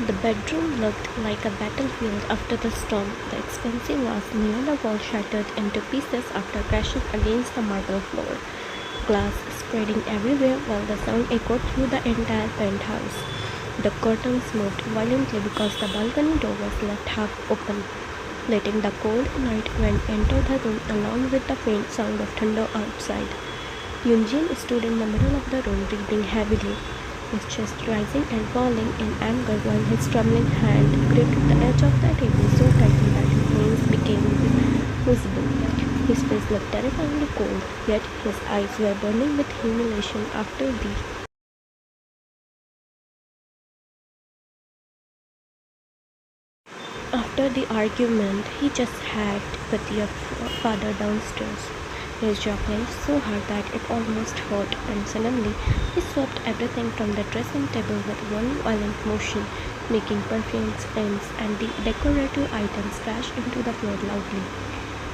The bedroom looked like a battlefield after the storm. The expensive vase near the wall shattered into pieces after crashing against the marble floor. Glass spreading everywhere while the sound echoed through the entire penthouse. The curtains moved violently because the balcony door was left half open, letting the cold night wind enter the room along with the faint sound of thunder outside. Yunjin stood in the middle of the room, breathing heavily, his chest rising and falling in anger while his trembling hand gripped the edge of the table so tightly that his veins became visible. His face looked terrifyingly cold, yet his eyes were burning with humiliation after the argument he just had with your father downstairs. His jaw clenched so hard that it almost hurt, and suddenly he swept everything from the dressing table with one violent motion, making perfumes, pens, and the decorative items crash into the floor loudly.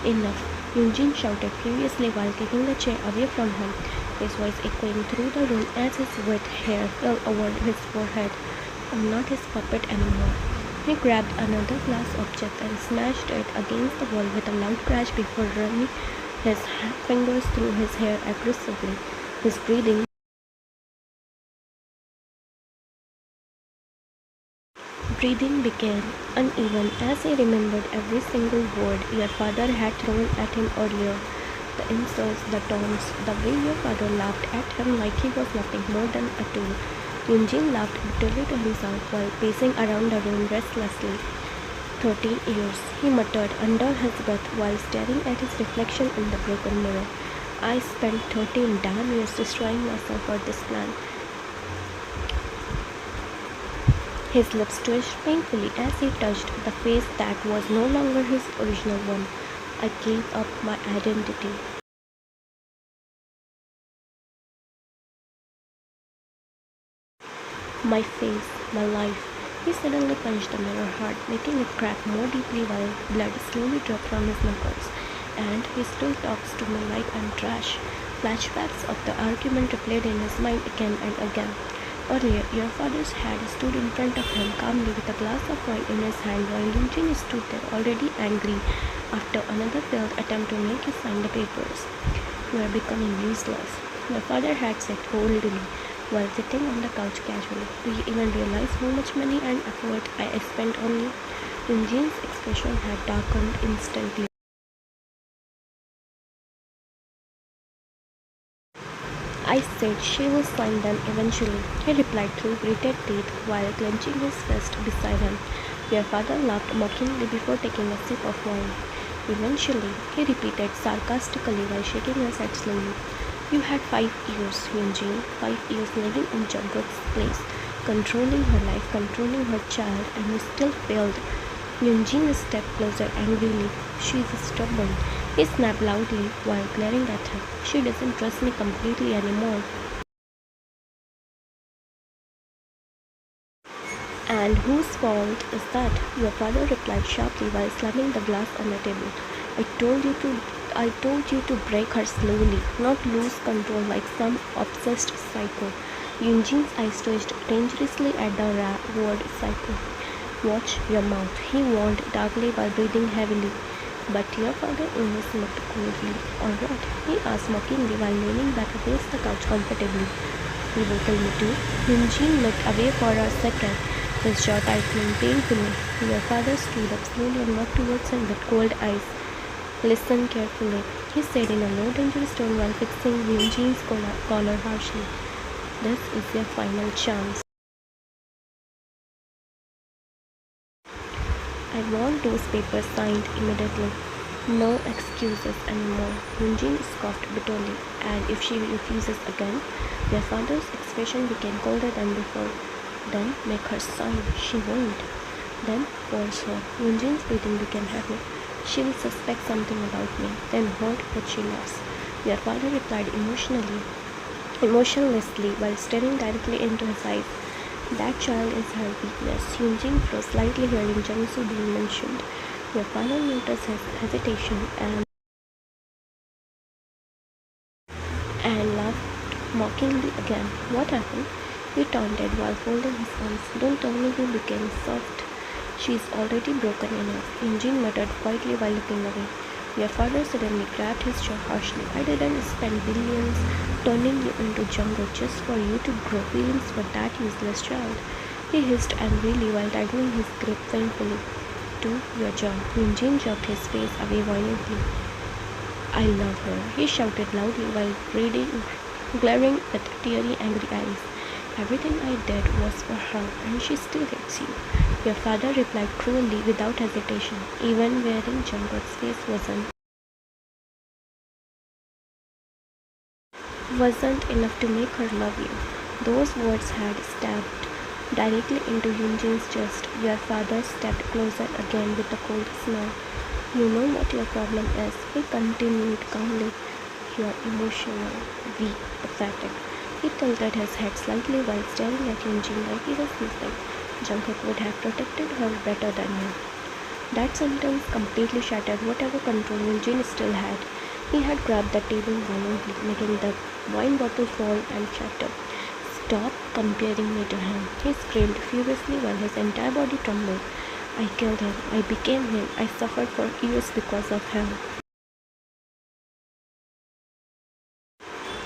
Enough! Yunjin shouted furiously while kicking the chair away from him, his voice echoing through the room as his wet hair fell over his forehead. I'm not his puppet anymore. He grabbed another glass object and smashed it against the wall with a loud crash before running his fingers through his hair aggressively. His breathing became uneven as he remembered every single word your father had thrown at him earlier. The insults, the taunts, the way your father laughed at him like he was nothing more than a tool. Yunjin laughed bitterly to himself while pacing around the room restlessly. 13 years, he muttered under his breath while staring at his reflection in the broken mirror. I spent 13 damn years destroying myself for this plan. His lips twitched painfully as he touched the face that was no longer his original one. I gave up my identity. My face, my life. He suddenly punched the mirror hard, making it crack more deeply while blood slowly dropped from his knuckles. And he still talks to me like I'm trash. Flashbacks of the argument replayed in his mind again and again. Earlier, your father had stood in front of him calmly with a glass of wine in his hand while Yunjin stood there already angry after another failed attempt to make him sign the papers. You are becoming useless, your father had said coldly while sitting on the couch casually. Do you even realize how much money and effort I spent on you? Yunjin's expression had darkened instantly. I said she will sign them eventually, he replied through gritted teeth while clenching his fist beside him. Your father laughed mockingly before taking a sip of wine. Eventually, he repeated sarcastically while shaking his head slowly. You had 5 years, Yunjin, 5 years living in Jungkook's place, controlling her life, controlling her child, and you still failed. Yunjin stepped closer angrily. She's stubborn. He snapped loudly while glaring at her. She doesn't trust me completely anymore. And whose fault is that? Your father replied sharply while slamming the glass on the table. I told you to I told you to break her slowly, not lose control like some obsessed psycho. Yunjin's eyes twitched dangerously at the word psycho. Watch your mouth, he warned darkly while breathing heavily. But your father only smoked coldly. Or what? He asked mockingly while leaning back against the couch comfortably. You will kill me too? Yunjin looked away for a second, his jaw tightening painfully. Your father stood up slowly and walked towards him with cold eyes. Listen carefully, he said in a low, dangerous tone while fixing Yunjin's collar harshly. This is your final chance. I want those papers signed immediately. No excuses anymore. Yunjin scoffed bitterly, and if she refuses again, their father's expression became colder than before. Then make her sign. She won't. Then force her. Yunjin's breathing became heavy. She will suspect something about me, then hurt what she loves. Their father replied emotionlessly while staring directly into his eyes. That child is her weakness. Yunjin froze slightly hearing Jangsu being mentioned. Your father noticed his hesitation and laughed mockingly again. What happened? He taunted while folding his arms. Don't tell me you became soft. She's already broken enough, Eugene muttered quietly while looking away. Your father suddenly grabbed his jaw harshly. I didn't spend billions turning you into Jungkook just for you to grow feelings for that useless child. He hissed angrily while tightening his grip painfully. To your jaw. Eugene jerked his face away violently. I love her, he shouted loudly while glaring with teary, angry eyes. Everything I did was for her, and she still hates you. Your father replied cruelly without hesitation. Even wearing Jungkook's face wasn't enough to make her love you. Those words had stabbed directly into Yunjin's chest. Your father stepped closer again with a cold smile. You know what your problem is, he continued calmly. You're emotional, weak, pathetic. He tilted his head slightly while staring at Yunjin like he was listening. Jungkook would have protected her better than you. That sentence completely shattered whatever control Yunjin still had. He had grabbed the table violently, making the wine bottle fall and shatter. Stop comparing me to him, he screamed furiously while his entire body trembled. I killed him, I became him, I suffered for years because of him.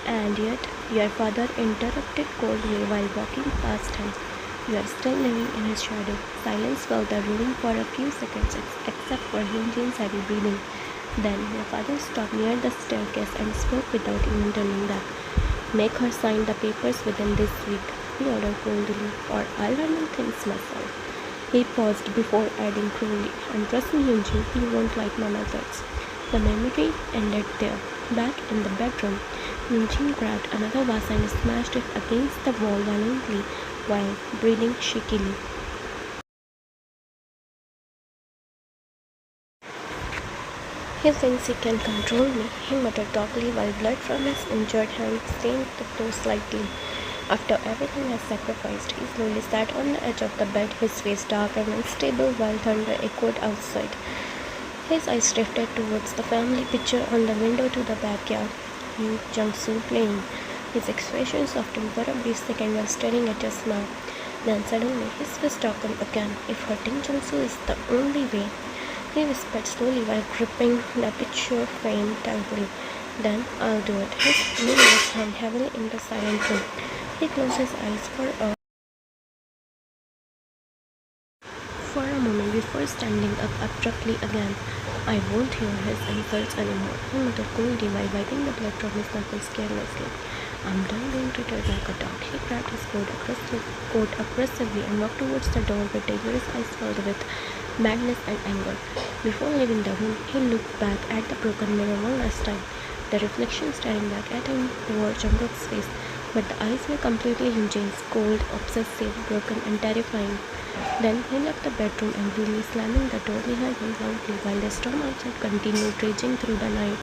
And yet, your father interrupted coldly while walking past him. You are still living in his shadow. Silence filled the room for a few seconds, except for Hyunjin's heavy breathing. Then your father stopped near the staircase and spoke without even turning back. Make her sign the papers within this week, he ordered coldly, or I'll handle things myself. He paused before adding cruelly, and trust me, Hyunjin, you won't like my methods. The memory ended there. Back in the bedroom, Hyunjin grabbed another vase and smashed it against the wall violently while breathing shakily. He thinks he can control me, he muttered darkly while blood from his injured hand stained the floor slightly. After everything I sacrificed, he slowly sat on the edge of the bed, his face dark and unstable while thunder echoed outside. His eyes drifted towards the family picture on the window to the backyard. You, Jung-soo, playing. His expression softened for a brief second while staring at his mouth. Then suddenly his face darkened again. If hurting Jung-soo is the only way, he whispered slowly while gripping the picture frame tightly. Then I'll do it. His knees hung heavily in the silent room. He closed his eyes for a moment before standing up abruptly again. I won't hear his insults anymore, he muttered coldly while wiping the blood from his knuckles carelessly. I'm done being treated like a dog. He grabbed his coat aggressively and walked towards the door with dangerous eyes filled with madness and anger. Before leaving the room, he looked back at the broken mirror one last time. The reflection staring back at him wore Jungkook's face, but the eyes were completely Hyunjin's, cold, obsessive, broken, and terrifying. Then he left the bedroom angrily, slamming the door behind him loudly while the storm outside continued raging through the night.